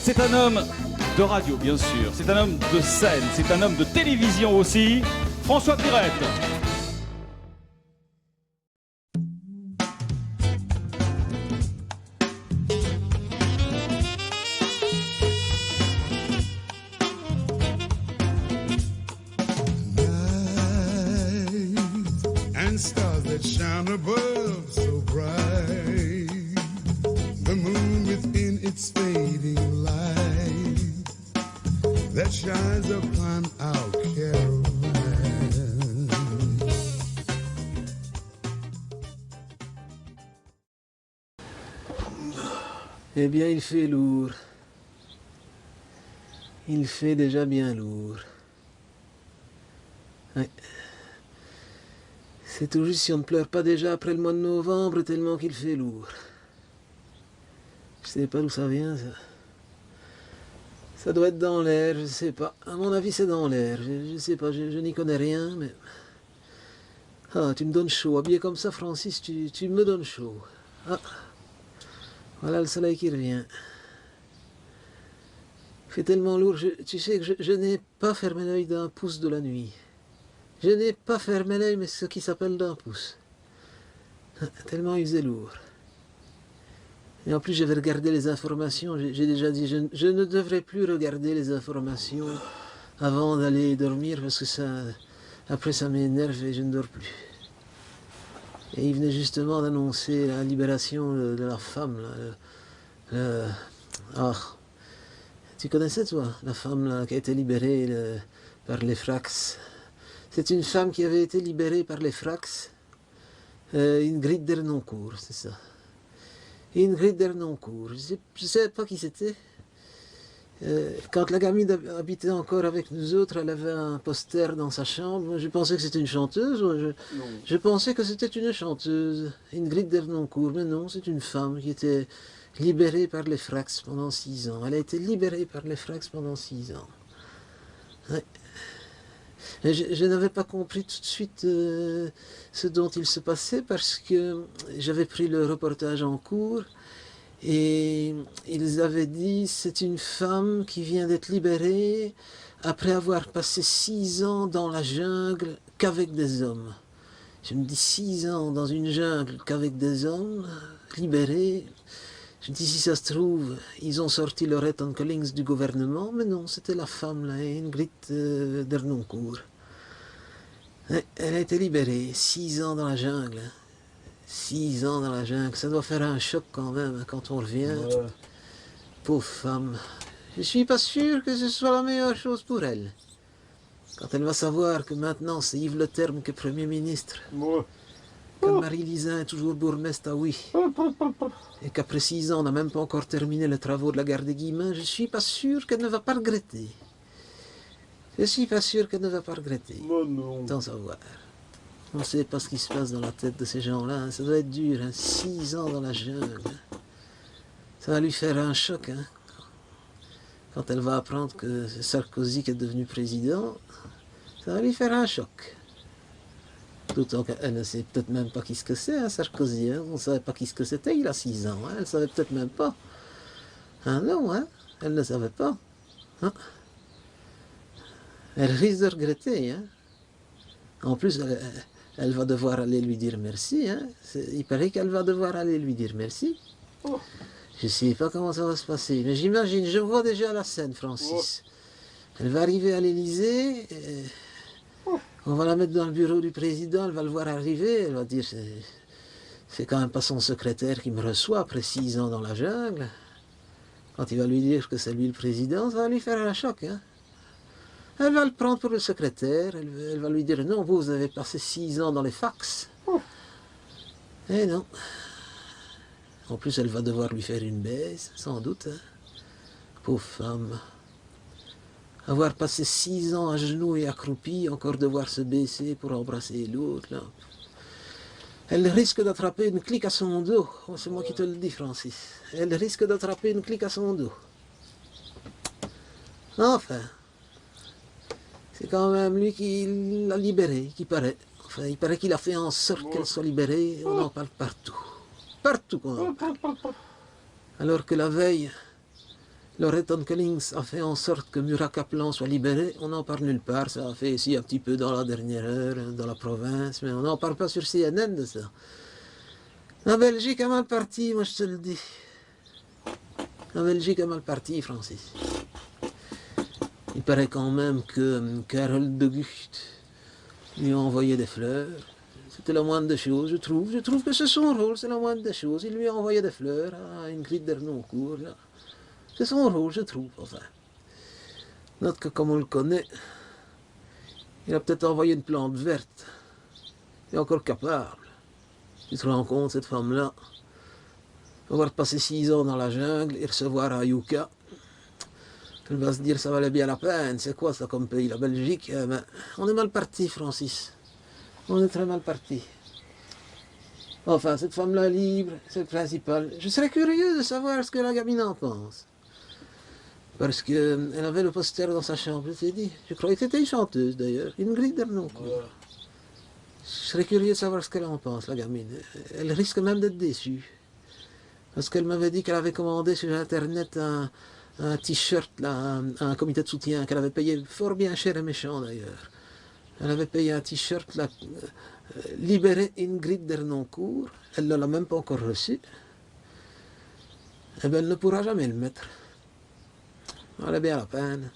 C'est un homme de radio, bien sûr. C'est un homme de scène. C'est un homme de télévision aussi. François Pirette. And stars that shine above so bright, the moon within its fading light that shines upon our caravan. Eh bien, il fait lourd. Il fait déjà bien lourd. Ouais. C'est tout juste si on ne pleure pas déjà après le mois de novembre tellement qu'il fait lourd. Je sais pas d'où ça vient, ça. Ça doit être dans l'air, je sais pas. À mon avis, c'est dans l'air. Je sais pas, je n'y connais rien, mais... Ah, tu me donnes chaud. Habillé comme ça, Francis, tu me donnes chaud. Ah, voilà le soleil qui revient. Il fait tellement lourd, tu sais que je n'ai pas fermé l'œil d'un pouce de la nuit. Je n'ai pas fermé l'œil, mais ce qui s'appelle d'un pouce. Tellement il faisait lourd. Et en plus, j'avais regardé les informations. J'ai déjà dit, je ne devrais plus regarder les informations avant d'aller dormir, parce que ça, après ça m'énerve et je ne dors plus. Et il venait justement d'annoncer la libération de la femme. Ah, tu connaissais, toi, la femme là, qui a été libérée par les Frax? C'est une femme qui avait été libérée par les Frax, Ingrid Dernoncourt, c'est ça. Ingrid Dernoncourt, je ne sais pas qui c'était. Quand la gamine habitait encore avec nous autres, elle avait un poster dans sa chambre. Je pensais que c'était une chanteuse. Je pensais que c'était une chanteuse, Ingrid Dernoncourt, mais non, c'est une femme qui était libérée par les Frax pendant 6 ans. Elle a été libérée par les Frax pendant 6 ans. Ouais. Je n'avais pas compris tout de suite ce dont il se passait parce que j'avais pris le reportage en cours et ils avaient dit c'est une femme qui vient d'être libérée après avoir passé 6 ans dans la jungle qu'avec des hommes. Je me dis 6 ans dans une jungle qu'avec des hommes, libérée. Je me dis si ça se trouve, ils ont sorti Loretta Collings du gouvernement, mais non, c'était la femme là, Ingrid Dernoncourt. Elle a été libérée, 6 ans dans la jungle. 6 ans dans la jungle, ça doit faire un choc quand même quand on revient. Ouais. Pauvre femme. Je suis pas sûr que ce soit la meilleure chose pour elle. Quand elle va savoir que maintenant c'est Yves Le Terme qui est Premier ministre. Ouais. Que Marie Lisin est toujours bourgmestre à Oui. Et qu'après 6 ans on n'a même pas encore terminé les travaux de la gare des Guillemins, je suis pas sûr qu'elle ne va pas regretter. Je suis pas sûr qu'elle ne va pas regretter. Non. Sans savoir. On ne sait pas ce qui se passe dans la tête de ces gens-là. Ça doit être dur, hein. 6 ans dans la jungle. Ça va lui faire un choc, hein. Quand elle va apprendre que c'est Sarkozy qui est devenu président, ça va lui faire un choc. D'autant qu'elle ne sait peut-être même pas qui ce que c'est, hein, Sarkozy. Hein. On ne savait pas qui ce que c'était il a 6 ans. Hein. Elle ne savait peut-être même pas. Ah non, hein. Elle ne savait pas. Hein. Elle risque de regretter. Hein. En plus, elle va devoir aller lui dire merci. Hein. Il paraît qu'elle va devoir aller lui dire merci. Oh. Je ne sais pas comment ça va se passer. Mais j'imagine, je vois déjà la scène, Francis. Oh. Elle va arriver à l'Élysée. On va la mettre dans le bureau du président. Elle va le voir arriver. Elle va dire, c'est quand même pas son secrétaire qui me reçoit après 6 ans dans la jungle. Quand il va lui dire que c'est lui le président, ça va lui faire un choc. Hein. Elle va le prendre pour le secrétaire, elle va lui dire « Non, vous avez passé 6 ans dans les fax. » Eh non. En plus, elle va devoir lui faire une baisse, sans doute. Hein. Pauvre femme. Avoir passé 6 ans à genoux et accroupie, encore devoir se baisser pour embrasser l'autre. Là. Elle risque d'attraper une clique à son dos. Oh, c'est moi qui te le dis, Francis. Elle risque d'attraper une clique à son dos. Enfin. C'est quand même lui qui l'a libérée, qui paraît. Enfin, il paraît qu'il a fait en sorte qu'elle soit libérée. On en parle partout. Partout qu'on en parle. Alors que la veille, Loreton Collins a fait en sorte que Murat Kaplan soit libéré. On n'en parle nulle part. Ça a fait ici un petit peu dans la dernière heure, dans la province, mais on n'en parle pas sur CNN de ça. La Belgique a mal parti, moi je te le dis. La Belgique a mal parti, Francis. Il paraît quand même que Karel de Gucht lui a envoyé des fleurs. C'était la moindre des choses, je trouve. Je trouve que c'est son rôle, c'est la moindre des choses. Il lui a envoyé des fleurs à Ingrid Dernoncourt, là. C'est son rôle, je trouve, enfin. Note que comme on le connaît, il a peut-être envoyé une plante verte. Il est encore capable. Tu te rends compte, cette femme-là, avoir passé 6 ans dans la jungle et recevoir à Yucca, elle va se dire ça valait bien la peine. C'est quoi ça comme pays, la Belgique? Ben, on est mal parti, Francis. On est très mal parti. Enfin, cette femme-là libre, c'est le principal. Je serais curieux de savoir ce que la gamine en pense. Parce qu'elle avait le poster dans sa chambre, je t'ai dit. Je croyais que c'était une chanteuse d'ailleurs, Ingrid Dernoncourt. Je serais curieux de savoir ce qu'elle en pense, la gamine. Elle risque même d'être déçue. Parce qu'elle m'avait dit qu'elle avait commandé sur Internet un t-shirt, un comité de soutien, qu'elle avait payé fort bien cher et méchant d'ailleurs. Elle avait payé un t-shirt, Libérer Ingrid Dernoncourt. Elle ne l'a même pas encore reçu. Eh bien, elle ne pourra jamais le mettre. Elle est bien la peine.